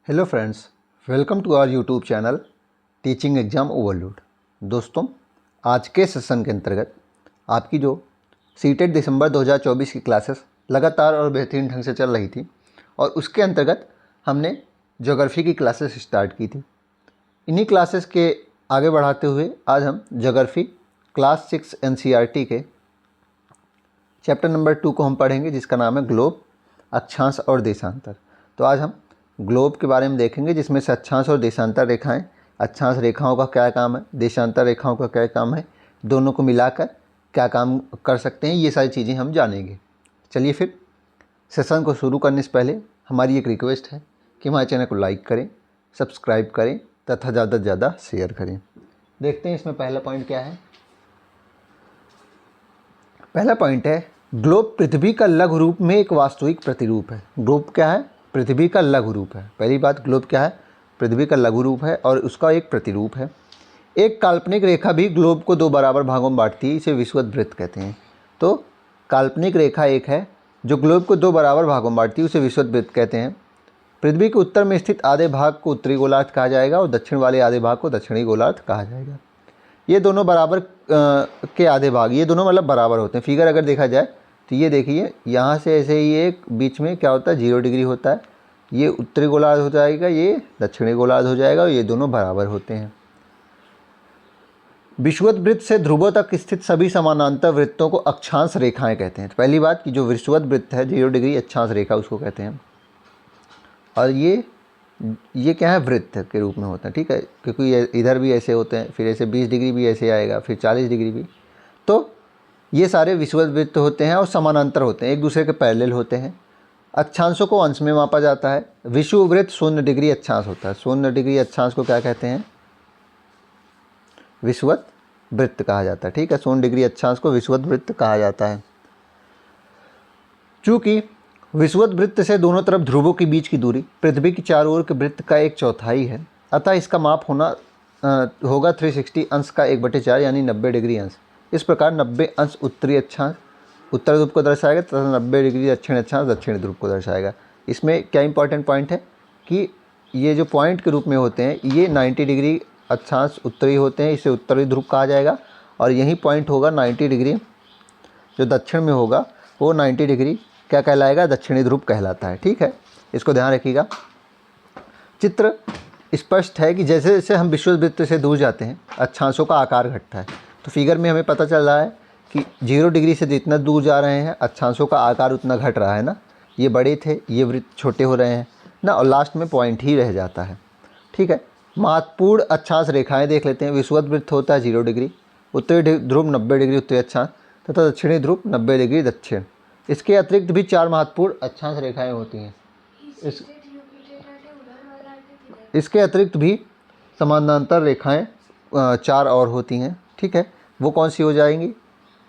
Hello friends, welcome to our YouTube channel teaching exam overload. दोस्तों, आज के session के अंतर्गत आपकी जो सीटेट दिसंबर 2024 की क्लासेस लगातार और बेहतरीन ढंग से चल रही थी और उसके अंतर्गत हमने ज्योग्राफी की क्लासेस स्टार्ट की थी। इन्हीं क्लासेस के आगे बढ़ाते हुए आज हम ज्योग्राफी क्लास 6 NCERT के चैप्टर नंबर 2 को हम पढ़ेंगे, जिसका नाम है ग्लोब, अक्षांश और देशांतर। तो आज हम ग्लोब के बारे में देखेंगे, जिसमें से अक्षांश और देशांतर रेखाएं, अक्षांश रेखाओं का क्या काम है, देशांतर रेखाओं का क्या काम है, दोनों को मिलाकर क्या काम कर सकते हैं, ये सारी चीज़ें हम जानेंगे। चलिए फिर सेशन को शुरू करने से पहले हमारी एक रिक्वेस्ट है कि हमारे चैनल को लाइक करें, सब्सक्राइब करें तथा ज़्यादा से ज़्यादा शेयर करें। देखते हैं इसमें पहला पॉइंट क्या है। पहला पॉइंट है, ग्लोब पृथ्वी का लघु रूप में एक वास्तविक प्रतिरूप है। ग्लोब क्या है? पृथ्वी का लघु रूप है। पहली बात, ग्लोब क्या है? पृथ्वी का लघु रूप है और उसका एक प्रतिरूप है। एक काल्पनिक रेखा भी ग्लोब को दो बराबर भागों में बांटती है, इसे विषुवत वृत्त कहते हैं। तो काल्पनिक रेखा एक है जो ग्लोब को दो बराबर भागों में बांटती है, उसे विषुवत वृत्त कहते हैं। पृथ्वी के उत्तर में स्थित आधे भाग को उत्तरी गोलार्ध कहा जाएगा और दक्षिण वाले आधे भाग को दक्षिणी गोलार्ध कहा जाएगा। ये दोनों बराबर के आधे भाग, ये दोनों मतलब बराबर होते हैं। फिगर अगर देखा जाए तो ये देखिए, यहाँ से ऐसे ही एक बीच में क्या होता है, 0 डिग्री होता है। ये उत्तरी गोलार्ध हो जाएगा, ये दक्षिणी गोलार्ध हो जाएगा और ये दोनों बराबर होते हैं। विषुवत वृत्त से ध्रुवों तक स्थित सभी समानांतर वृत्तों को अक्षांश रेखाएं कहते हैं। तो पहली बात कि जो विषुवत वृत्त है 0 डिग्री अक्षांश रेखा उसको कहते हैं। और ये क्या है, वृत्त के रूप में होता है, ठीक है, क्योंकि ये इधर भी ऐसे होते हैं, फिर ऐसे 20 डिग्री भी ऐसे आएगा, फिर 40 डिग्री भी। तो ये सारे विषुवत वृत्त होते हैं और समानांतर होते हैं, एक दूसरे के पैरेलल होते हैं। अक्षांशों को अंश में मापा जाता है। विषुव वृत्त 0 डिग्री अक्षांश होता है। 0 डिग्री अक्षांश को क्या कहते हैं? विषुवत वृत्त कहा जाता है, ठीक है। 0 डिग्री अक्षांश को विषुवत वृत्त कहा जाता है। चूँकि विषुवत वृत्त से दोनों तरफ ध्रुवों के बीच की दूरी पृथ्वी की चारों ओर के वृत्त का 1/4 है, अतः इसका माप होगा 360 अंश का 1/4 यानी 90 डिग्री अंश। इस प्रकार 90 अंश उत्तरी अक्षांश उत्तर ध्रुव को दर्शाएगा तथा 90 डिग्री दक्षिण अक्षांश दक्षिण ध्रुव को दर्शाएगा। इसमें क्या इंपॉर्टेंट पॉइंट है कि ये जो पॉइंट के रूप में होते हैं, ये 90 डिग्री अक्षांश उत्तरी होते हैं, इसे उत्तरी ध्रुव कहा जाएगा। और यही पॉइंट होगा 90 डिग्री जो दक्षिण में होगा, वो 90 डिग्री क्या कहलाएगा? दक्षिणी ध्रुव कहलाता है, ठीक है। इसको ध्यान रखिएगा। चित्र स्पष्ट है कि जैसे जैसे हम विषुवत वृत्त से दूर जाते हैं अक्षांशों का आकार घटता है। तो फिगर में हमें पता चल रहा है कि 0 डिग्री से जितना दूर जा रहे हैं अक्षांशों का आकार उतना घट रहा है ना। ये बड़े थे, ये वृत्त छोटे हो रहे हैं ना, और लास्ट में पॉइंट ही रह जाता है, ठीक है। महत्वपूर्ण अक्षांश रेखाएं देख लेते हैं। विषुवत वृत्त होता है 0 डिग्री, उत्तरी ध्रुव 90 डिग्री उत्तरी अक्षांश तथा दक्षिणी ध्रुव 90 डिग्री दक्षिण। इसके अतिरिक्त भी 4 महत्वपूर्ण अक्षांश रेखाएं होती हैं। इसके अतिरिक्त भी समानांतर रेखाएं 4 और होती हैं, ठीक है। वो कौन सी हो जाएंगी?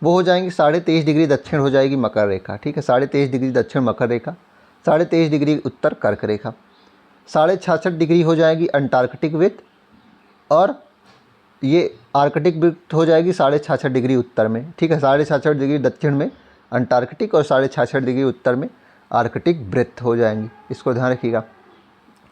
वो हो जाएंगी 23.5 डिग्री दक्षिण हो जाएगी मकर रेखा, ठीक है। 23.5 डिग्री दक्षिण मकर रेखा, 23.5 डिग्री उत्तर कर्क रेखा, 66.5 डिग्री हो जाएगी अंटार्कटिक वृत्त, और ये आर्कटिक वृत्त हो जाएगी 66.5 डिग्री उत्तर में, ठीक है। 66.5 डिग्री दक्षिण में अंटार्कटिक और 66.5 डिग्री उत्तर में आर्कटिक वृत्त हो जाएंगी। इसको ध्यान रखिएगा।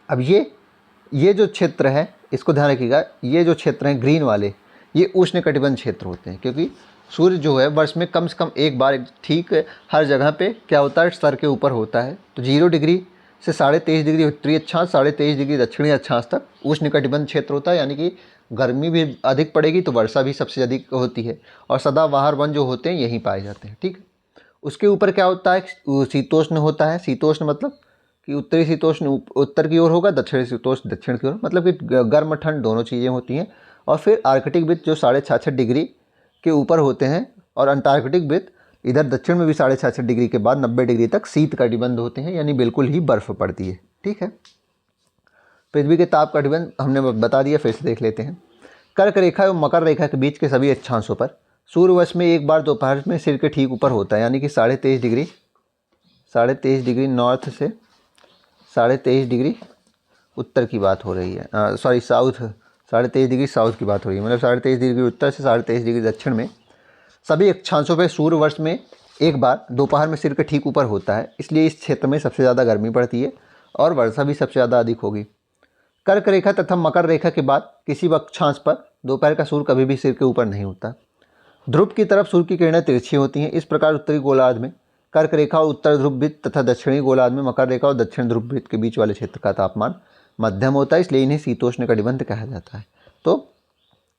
अब ये जो क्षेत्र है, इसको ध्यान रखिएगा, ये जो क्षेत्र हैं ग्रीन वाले, ये उष्णकटिबंध क्षेत्र होते हैं, क्योंकि सूर्य जो है वर्ष में कम से कम एक बार ठीक हर जगह पे क्या होता है, सर के ऊपर होता है। तो 0 डिग्री से 23.5 डिग्री उत्तरी अक्षांश 23.5 डिग्री दक्षिणी अक्षांश तक उष्णकटिबंध क्षेत्र होता है, यानी कि गर्मी भी अधिक पड़ेगी तो वर्षा भी सबसे अधिक होती है, और सदाबहार वन जो होते हैं यहीं पाए जाते हैं, ठीक है। उसके ऊपर क्या होता है, शीतोष्ण होता है। शीतोष्ण मतलब कि उत्तरी शीतोष्ण उत्तर की ओर होगा, दक्षिणी शीतोष्ण दक्षिण की ओर, मतलब कि गर्म ठंड दोनों चीज़ें होती हैं। और फिर आर्कटिक वृत्त जो 66.5 डिग्री के ऊपर होते हैं, और अंटार्कटिक वृत्त इधर दक्षिण में भी 66.5 डिग्री के बाद 90 डिग्री तक शीत कटिबंध होते हैं, यानी बिल्कुल ही बर्फ़ पड़ती है, ठीक है। पृथ्वी के ताप कटिबंध हमने बता दिया, फिर से देख लेते हैं। कर्क रेखा एवं मकर रेखा के बीच के सभी अक्षांशों पर सूर्यवश में एक बार दोपहर में सिर के ठीक ऊपर होता है, यानी कि 23.5 डिग्री नॉर्थ से 23.5 डिग्री उत्तर की बात हो रही है, साउथ, 23.5 डिग्री साउथ की बात हो रही है, मतलब 23.5 डिग्री उत्तर से 23.5 डिग्री दक्षिण में सभी अक्षांशों पर सूर्य वर्ष में एक बार दोपहर में सिर के ठीक ऊपर होता है। इसलिए इस क्षेत्र में सबसे ज़्यादा गर्मी पड़ती है और वर्षा भी सबसे ज़्यादा अधिक होगी। कर्क रेखा तथा मकर रेखा के बाद किसी अक्षांश पर दोपहर का सूर्य कभी भी सिर के ऊपर नहीं होता। ध्रुव की तरफ सूर्य की किरणें तिरछी होती हैं। इस प्रकार उत्तरी गोलार्ध में कर्क रेखा और उत्तर ध्रुव वृत्त तथा दक्षिणी गोलार्ध में मकर रेखा और दक्षिण ध्रुव वृत्त के बीच वाले क्षेत्र का तापमान मध्यम होता है, इसलिए इन्हें शीतोष्ण कटिबंध कहा जाता है। तो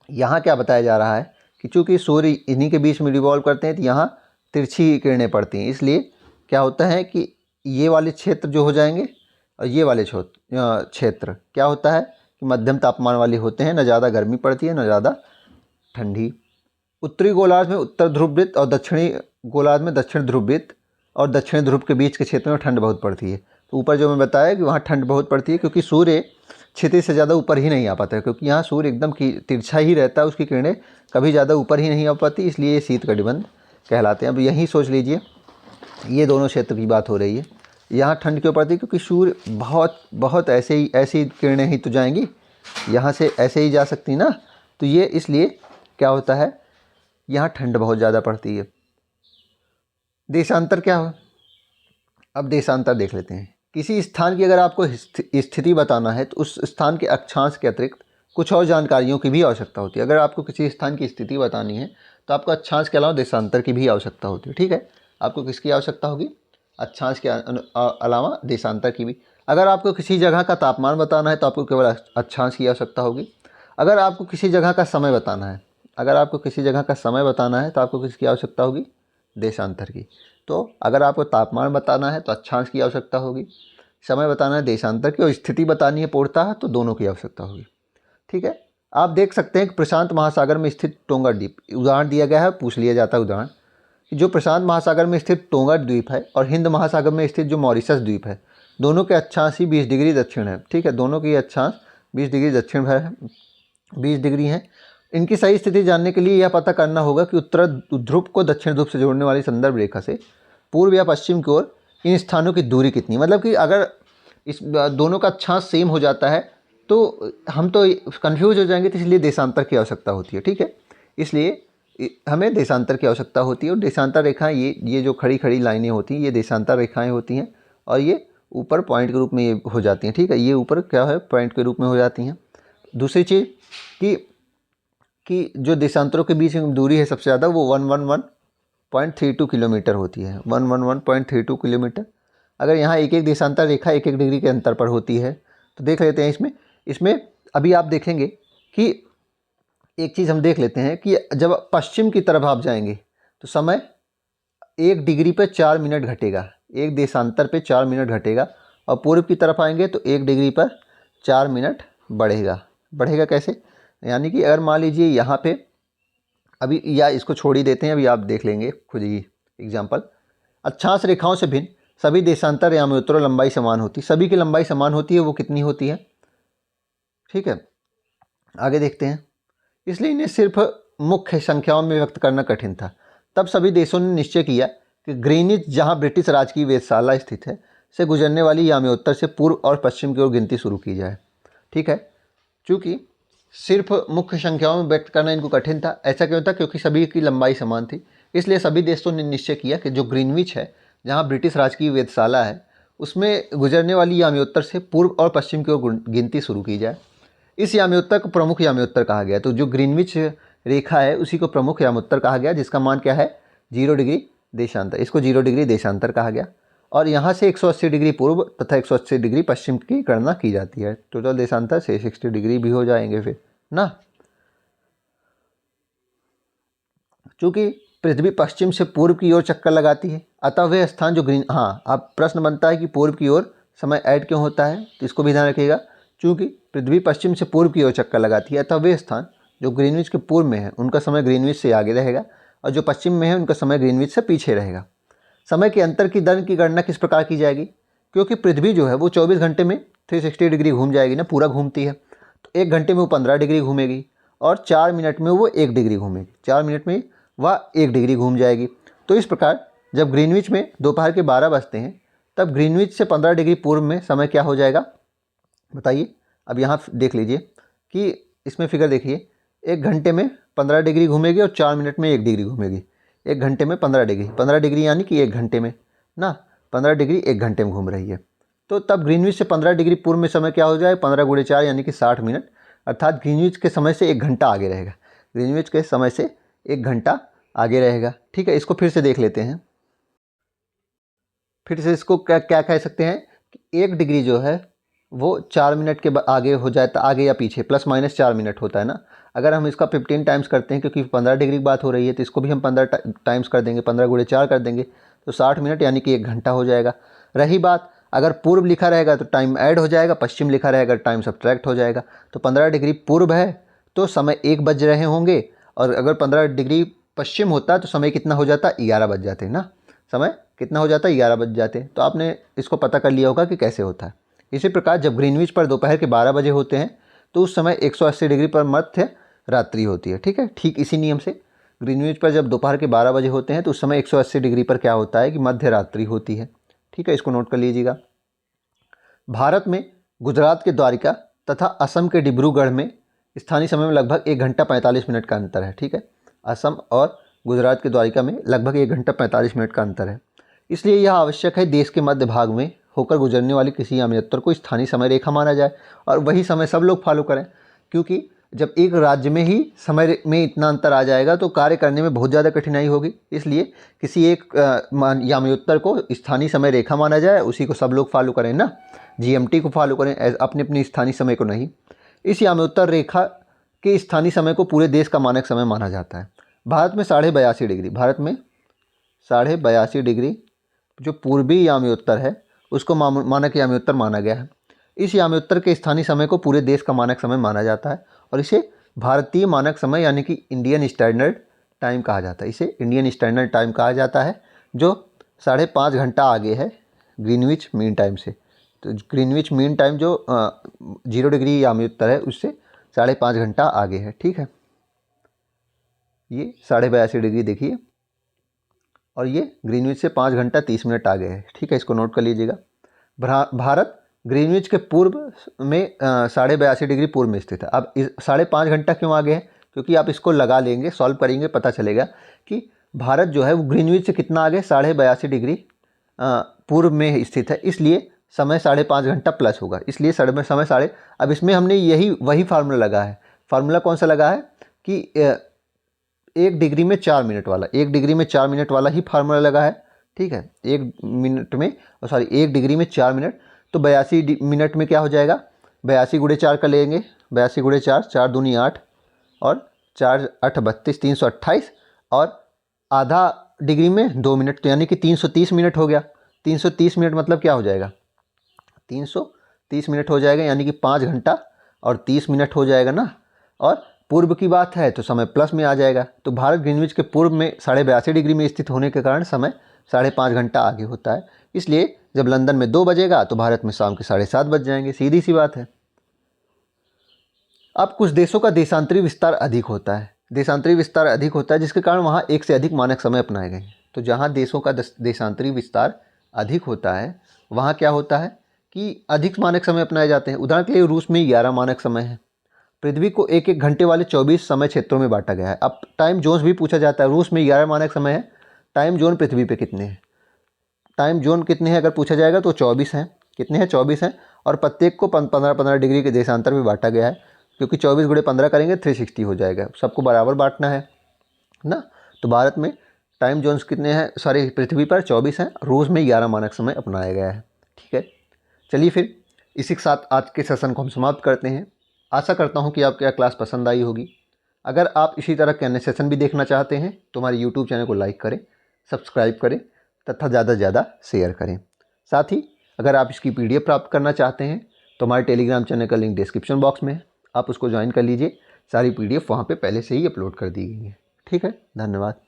यहाँ क्या बताया जा रहा है कि चूँकि सूर्य इन्हीं के बीच में रिवॉल्व करते हैं तो यहाँ तिरछी किरणें पड़ती हैं, इसलिए क्या होता है कि ये वाले क्षेत्र जो हो जाएंगे और ये वाले क्षेत्र क्या होता है कि मध्यम तापमान वाले होते हैं, न ज़्यादा गर्मी पड़ती है न ज़्यादा ठंडी। उत्तरी गोलार्ध में उत्तर ध्रुव वृत्त और दक्षिणी गोलार्ध में दक्षिण ध्रुव वृत्त और दक्षिण ध्रुव के बीच के क्षेत्र में ठंड बहुत पड़ती है। तो ऊपर जो मैं बताया कि वहाँ ठंड बहुत पड़ती है क्योंकि सूर्य क्षितिज से ज़्यादा ऊपर ही नहीं आ पाता है, क्योंकि यहाँ सूर्य एकदम तिरछा ही रहता है, उसकी किरणें कभी ज़्यादा ऊपर ही नहीं आ पाती, इसलिए ये शीत कटिबंध कहलाते हैं। अब यही सोच लीजिए, ये दोनों क्षेत्र की बात हो रही है। यहाँ ठंड क्यों पड़ती है? क्योंकि सूर्य बहुत ऐसी किरणें ही तो जाएंगी, यहाँ से ऐसे ही जा सकती ना, तो ये इसलिए क्या होता है, यहाँ ठंड बहुत ज़्यादा पड़ती है। देशांतर क्या हो? अब देशांतर देख लेते हैं। किसी स्थान की अगर आपको स्थिति बताना है तो उस स्थान के अक्षांश के अतिरिक्त कुछ और जानकारियों की भी आवश्यकता होती है। अगर आपको किसी स्थान की स्थिति बतानी है तो आपको अक्षांश के अलावा देशांतर की भी आवश्यकता होती है। ठीक है, आपको किसकी आवश्यकता होगी? अक्षांश के अलावा देशांतर की भी। अगर आपको किसी जगह का तापमान बताना है तो आपको केवल अक्षांश की आवश्यकता होगी। अगर आपको किसी जगह का समय बताना है तो आपको किसकी आवश्यकता होगी? देशांतर की। तो अगर आपको तापमान बताना है तो अक्षांश की आवश्यकता होगी, समय बताना है देशांतर की, और स्थिति बतानी है पूर्णतः तो दोनों की आवश्यकता होगी। ठीक है, आप देख सकते हैं कि प्रशांत महासागर में स्थित टोंगा द्वीप, उदाहरण दिया गया है, पूछ लिया जाता है उदाहरण कि जो प्रशांत महासागर में स्थित टोंगा द्वीप है और हिंद महासागर में स्थित जो मॉरिशस द्वीप है, दोनों के अक्षांश ही 20 डिग्री दक्षिण है। ठीक है, दोनों के अक्षांश 20 डिग्री दक्षिण है, 20 डिग्री हैं। इनकी सही स्थिति जानने के लिए यह पता करना होगा कि उत्तर ध्रुव को दक्षिण ध्रुव से जोड़ने वाली संदर्भ रेखा से पूर्व या पश्चिम की ओर इन स्थानों की दूरी कितनी। मतलब कि अगर इस दोनों का अक्षांश सेम हो जाता है तो हम तो कंफ्यूज हो जाएंगे, तो इसलिए देशांतर की आवश्यकता होती है। ठीक है, इसलिए हमें देशांतर की आवश्यकता होती है। और देशांतर रेखाएं ये जो खड़ी खड़ी लाइनें होती हैं ये देशांतर रेखाएं होती हैं, और ये ऊपर पॉइंट के रूप में ये हो जाती हैं। ठीक है, ये ऊपर क्या है, पॉइंट के रूप में हो जाती हैं। दूसरी चीज़ कि जो देशांतरों के बीच में दूरी है सबसे ज़्यादा, वो 111.32 किलोमीटर होती है, 111.32 किलोमीटर। अगर यहाँ एक एक देशांतर रेखा 1-1 डिग्री के अंतर पर होती है तो देख लेते हैं इसमें अभी आप देखेंगे कि एक चीज़ हम देख लेते हैं कि जब पश्चिम की तरफ आप जाएंगे तो समय 1 डिग्री पर 4 मिनट घटेगा, एक देशांतर पे 4 मिनट घटेगा, और पूर्व की तरफ आएंगे तो 1 डिग्री पर 4 मिनट बढ़ेगा कैसे? यानी कि अगर मान लीजिए यहाँ पे अभी, या इसको छोड़ ही देते हैं, अभी आप देख लेंगे खुद ही एग्जाम्पल। अक्षांश रेखाओं से भिन्न सभी देशांतर यामोत्तरों लंबाई समान होती, सभी की लंबाई समान होती है, वो कितनी होती है? ठीक है, आगे देखते हैं। इसलिए इन्हें सिर्फ मुख्य संख्याओं में व्यक्त करना कठिन था। तब सभी देशों ने निश्चय किया कि ग्रीनिच, जहाँ ब्रिटिश राज की वेधशाला स्थित है, से गुजरने वाली यामोत्तर से पूर्व और पश्चिम की ओर गिनती शुरू की जाए। ठीक है, चूँकि सिर्फ मुख्य संख्याओं में व्यक्त करना इनको कठिन था। ऐसा क्यों था? क्योंकि सभी की लंबाई समान थी, इसलिए सभी देशों ने निश्चय किया कि जो ग्रीनविच है, जहाँ ब्रिटिश राज की वेधशाला है, उसमें गुजरने वाली यामोत्तर से पूर्व और पश्चिम की ओर गिनती शुरू की जाए। इस यामोत्तर को प्रमुख यामोत्तर कहा गया। तो जो ग्रीनविच रेखा है उसी को प्रमुख यामोत्तर कहा गया, जिसका मान क्या है? 0 डिग्री देशांतर। इसको 0 डिग्री देशांतर कहा गया। और यहाँ से 180 डिग्री पूर्व तथा 180 डिग्री पश्चिम की गणना की जाती है। टोटल देशांतर से 60 डिग्री भी हो जाएंगे फिर ना। चूँकि पृथ्वी पश्चिम से पूर्व की ओर चक्कर लगाती है, अतः वह स्थान जो अब प्रश्न बनता है कि पूर्व की ओर समय ऐड क्यों होता है, तो इसको भी ध्यान रखिएगा। चूँकि पृथ्वी पश्चिम से पूर्व की ओर चक्कर लगाती है, अतः वह स्थान जो ग्रीनविच के पूर्व में है उनका समय ग्रीनविच से आगे रहेगा, और जो पश्चिम में है उनका समय ग्रीनविच से पीछे रहेगा। समय के अंतर की दर की गणना किस प्रकार की जाएगी? क्योंकि पृथ्वी जो है वो 24 घंटे में 360 डिग्री घूम जाएगी ना, पूरा घूमती है, तो 1 घंटे में वो 15 डिग्री घूमेगी, और 4 मिनट में वो 1 डिग्री घूमेगी। 4 मिनट में वह 1 डिग्री घूम जाएगी। तो इस प्रकार जब ग्रीनविच में दोपहर के 12 बजते हैं, तब ग्रीनविच से 15 डिग्री पूर्व में समय क्या हो जाएगा बताइए? अब यहाँ देख लीजिए कि इसमें फिगर देखिए, 1 घंटे में 15 डिग्री घूमेगी और 4 मिनट में 1 डिग्री घूमेगी। 1 घंटे में 15 डिग्री यानी कि 1 घंटे में ना, 15 डिग्री 1 घंटे में घूम रही है। तो तब ग्रीनविच से 15 डिग्री पूर्व में समय क्या हो जाए, 15 गुणे 4 यानी कि 60 मिनट, अर्थात ग्रीनविच के समय से 1 घंटा आगे रहेगा। ग्रीनविच के समय से 1 घंटा आगे रहेगा। ठीक है, इसको फिर से देख लेते हैं। फिर से इसको क्या क्या कह सकते हैं कि 1 डिग्री जो है वो 4 मिनट के आगे हो जाए, तो आगे या पीछे प्लस माइनस 4 मिनट होता है ना। अगर हम इसका 15 टाइम्स करते हैं, क्योंकि 15 डिग्री की बात हो रही है, तो इसको भी हम 15 टाइम्स कर देंगे, 15 गुणे 4 कर देंगे, तो 60 मिनट यानी कि 1 घंटा हो जाएगा। रही बात, अगर पूर्व लिखा रहेगा तो टाइम ऐड हो जाएगा, पश्चिम लिखा रहेगा टाइम सब्ट्रैक्ट हो जाएगा। तो 15 डिग्री पूर्व है तो समय 1 बज रहे होंगे, और अगर 15 डिग्री पश्चिम होता तो समय कितना हो जाता, 11 बज जाते ना। समय कितना हो जाता, 11 बज जाते। तो आपने इसको पता कर लिया होगा कि कैसे होता है। इसी प्रकार जब ग्रीनविच पर दोपहर के 12 बजे होते हैं तो उस समय 180 डिग्री पर मध्य रात्रि होती है। ठीक है, ठीक इसी नियम से ग्रीनविच पर जब दोपहर के 12 बजे होते हैं तो उस समय 180 डिग्री पर क्या होता है कि मध्य रात्रि होती है। ठीक है, इसको नोट कर लीजिएगा। भारत में गुजरात के द्वारिका तथा असम के डिब्रूगढ़ में स्थानीय समय में लगभग 1 घंटा 45 मिनट का अंतर है। ठीक है, असम और गुजरात के द्वारिका में लगभग 1 घंटा 45 मिनट का अंतर है। इसलिए यह आवश्यक है देश के मध्य भाग में होकर गुजरने वाली किसी यामियोत्तर को स्थानीय समय रेखा माना जाए, और वही समय सब लोग फॉलो करें। क्योंकि जब एक राज्य में ही समय में इतना अंतर आ जाएगा तो कार्य करने में बहुत ज़्यादा कठिनाई होगी। इसलिए किसी एक यामियोत्तर को स्थानीय समय रेखा माना जाए, उसी को सब लोग फॉलो करें ना, जीएमटी को फॉलो करें, अपने अपने स्थानीय समय को नहीं। इस यामियोत्तर रेखा के स्थानीय समय को पूरे देश का मानक समय माना जाता है। भारत में 82.5 डिग्री, भारत में 82.5 डिग्री जो पूर्वी यामियोत्तर है उसको मानक यामियोत्तर माना गया है। इस यामियोत्तर के स्थानीय समय को पूरे देश का मानक समय माना जाता है, और इसे भारतीय मानक समय यानी कि इंडियन स्टैंडर्ड टाइम कहा जाता है। इसे इंडियन स्टैंडर्ड टाइम कहा जाता है, जो 5.5 घंटा आगे है ग्रीनविच मीन टाइम से। तो ग्रीनविच मीन टाइम जो 0 डिग्री यामियोत्तर है उससे 5.5 घंटा आगे है। ठीक है, ये 82.5 डिग्री देखिए, और ये ग्रीनविच से 5 घंटा 30 मिनट आगे है। ठीक है, इसको नोट कर लीजिएगा। भारत ग्रीनविच के पूर्व में 82.5 डिग्री पूर्व में स्थित है। अब 5.5 घंटा क्यों आगे है, क्योंकि आप इसको लगा लेंगे, सॉल्व करेंगे, पता चलेगा कि भारत जो है वो ग्रीनविच से कितना आगे, 82.5 डिग्री पूर्व में स्थित है। इसलिए समय 5.5 घंटा प्लस होगा, इसलिए समय साढ़े। अब इसमें हमने वही फार्मूला लगा है। फार्मूला कौन सा लगा है कि 1 डिग्री में 4 मिनट वाला, 1 डिग्री में 4 मिनट वाला ही फार्मूला लगा है। ठीक है, 1 डिग्री में 4 मिनट, तो 82 मिनट में क्या हो जाएगा, 82 गुणे 4 कर लेंगे, 82 गुणे 4, 4 दूनी 8 और 4 8 32, 328, और आधा डिग्री में 2 मिनट, तो यानी कि 330 मिनट हो गया। 330 मिनट मतलब क्या हो जाएगा, 330 मिनट हो जाएगा, यानी कि 5 घंटा और 30 मिनट हो जाएगा ना। और पूर्व की बात है तो समय प्लस में आ जाएगा। तो भारत ग्रीनविच के पूर्व में 82.5 डिग्री में स्थित होने के कारण समय 5.5 घंटा आगे होता है। इसलिए जब लंदन में 2 बजेगा तो भारत में शाम के 7:30 बज जाएंगे, सीधी सी बात है। अब कुछ देशों का देशांतरी विस्तार अधिक होता है, देशांतरी विस्तार अधिक होता है जिसके कारण वहाँ एक से अधिक मानक समय अपनाए गए हैं। तो जहाँ देशों का देशांतरी विस्तार अधिक होता है वहाँ क्या होता है कि अधिक मानक समय अपनाए जाते हैं। उदाहरण के लिए रूस में 11 मानक समय है। पृथ्वी को 1-1 घंटे वाले 24 समय क्षेत्रों में बांटा गया है। अब टाइम जोन्स भी पूछा जाता है। रूस में 11 मानक समय है, टाइम जोन पृथ्वी पे कितने हैं, टाइम जोन कितने हैं अगर पूछा जाएगा तो 24 हैं। कितने हैं, 24 हैं। और प्रत्येक को 15-15 डिग्री के देशांतर में बांटा गया है, क्योंकि 24 गुणे 15 करेंगे 360 हो जाएगा, सबको बराबर बांटना है ना। तो भारत में टाइम जोन्स कितने हैं, सॉरी पृथ्वी पर 24 हैं, रूस में 11 मानक समय अपनाया गया है। ठीक है, चलिए फिर इसी के साथ आज के सेशन को हम समाप्त करते हैं। आशा करता हूँ कि आपको यह क्लास पसंद आई होगी। अगर आप इसी तरह के अन्य सेशन भी देखना चाहते हैं तो हमारे यूट्यूब चैनल को लाइक करें, सब्सक्राइब करें तथा ज़्यादा से ज़्यादा शेयर करें। साथ ही अगर आप इसकी PDF प्राप्त करना चाहते हैं तो हमारे टेलीग्राम चैनल का लिंक डिस्क्रिप्शन बॉक्स में है, आप उसको ज्वाइन कर लीजिए। सारी PDF वहाँ पे पहले से ही अपलोड कर दी गई है। ठीक है, धन्यवाद।